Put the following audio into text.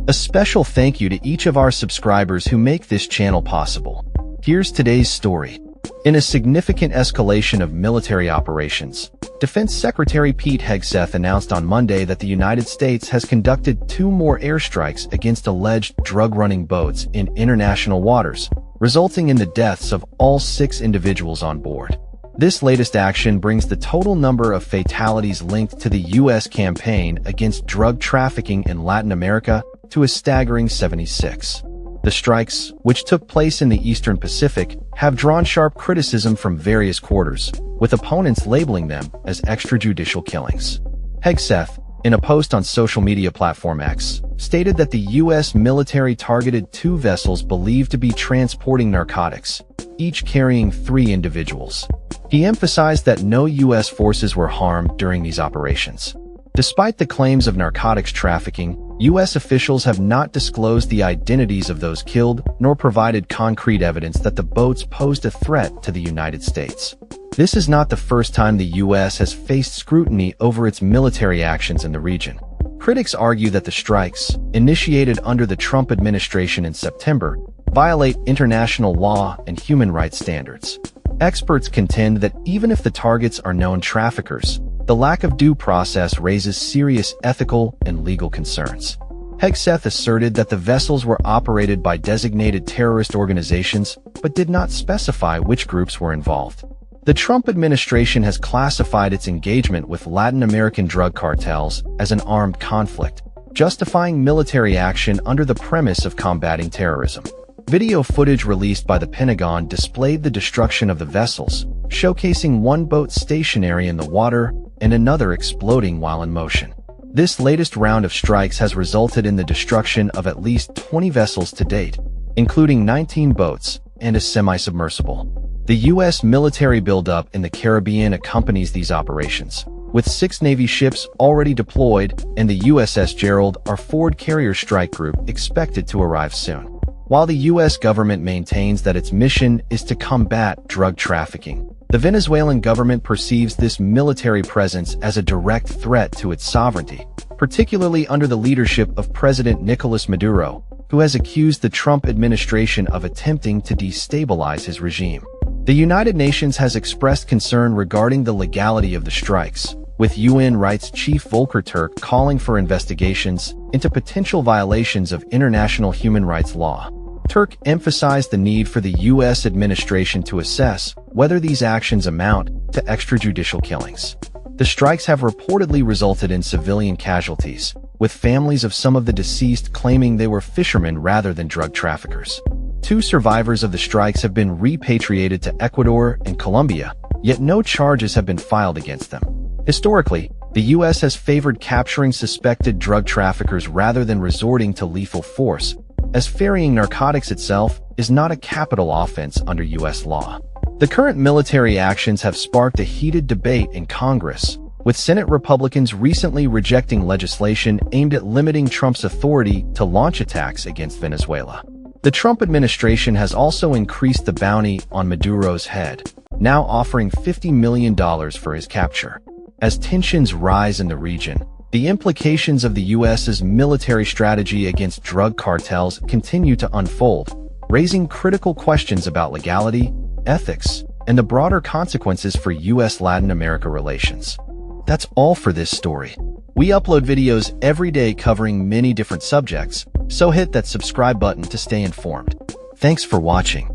A special thank you to each of our subscribers who make this channel possible. Here's today's story. In a significant escalation of military operations, Defense Secretary Pete Hegseth announced on Monday that the United States has conducted 2 more airstrikes against alleged drug-running boats in international waters, resulting in the deaths of all 6 individuals on board. This latest action brings the total number of fatalities linked to the U.S. campaign against drug trafficking in Latin America to a staggering 76. The strikes, which took place in the Eastern Pacific, have drawn sharp criticism from various quarters, with opponents labeling them as extrajudicial killings. Hegseth, in a post on social media platform X, stated that the U.S. military targeted 2 vessels believed to be transporting narcotics, each carrying 3 individuals. He emphasized that no U.S. forces were harmed during these operations. Despite the claims of narcotics trafficking, U.S. officials have not disclosed the identities of those killed nor provided concrete evidence that the boats posed a threat to the United States. This is not the first time the U.S. has faced scrutiny over its military actions in the region. Critics argue that the strikes, initiated under the Trump administration in September, violate international law and human rights standards. Experts contend that even if the targets are known traffickers, the lack of due process raises serious ethical and legal concerns. Hegseth asserted that the vessels were operated by designated terrorist organizations, but did not specify which groups were involved. The Trump administration has classified its engagement with Latin American drug cartels as an armed conflict, justifying military action under the premise of combating terrorism. Video footage released by the Pentagon displayed the destruction of the vessels, showcasing one boat stationary in the water and another exploding while in motion. This latest round of strikes has resulted in the destruction of at least 20 vessels to date, including 19 boats and a semi-submersible. The U.S. military buildup in the Caribbean accompanies these operations, with 6 Navy ships already deployed and the USS Gerald, our forward carrier strike group, expected to arrive soon. While the U.S. government maintains that its mission is to combat drug trafficking, the Venezuelan government perceives this military presence as a direct threat to its sovereignty, particularly under the leadership of President Nicolas Maduro, who has accused the Trump administration of attempting to destabilize his regime. The United Nations has expressed concern regarding the legality of the strikes, with UN Rights Chief Volker Turk calling for investigations into potential violations of international human rights law. Turk emphasized the need for the U.S. administration to assess whether these actions amount to extrajudicial killings. The strikes have reportedly resulted in civilian casualties, with families of some of the deceased claiming they were fishermen rather than drug traffickers. 2 survivors of the strikes have been repatriated to Ecuador and Colombia, yet no charges have been filed against them. Historically, the U.S. has favored capturing suspected drug traffickers rather than resorting to lethal force, as ferrying narcotics itself is not a capital offense under U.S. law. The current military actions have sparked a heated debate in Congress, with Senate Republicans recently rejecting legislation aimed at limiting Trump's authority to launch attacks against Venezuela. The Trump administration has also increased the bounty on Maduro's head, now offering $50 million for his capture. As tensions rise in the region, the implications of the U.S.'s military strategy against drug cartels continue to unfold, raising critical questions about legality, ethics, and the broader consequences for U.S.-Latin America relations. That's all for this story. We upload videos every day covering many different subjects, so hit that subscribe button to stay informed. Thanks for watching.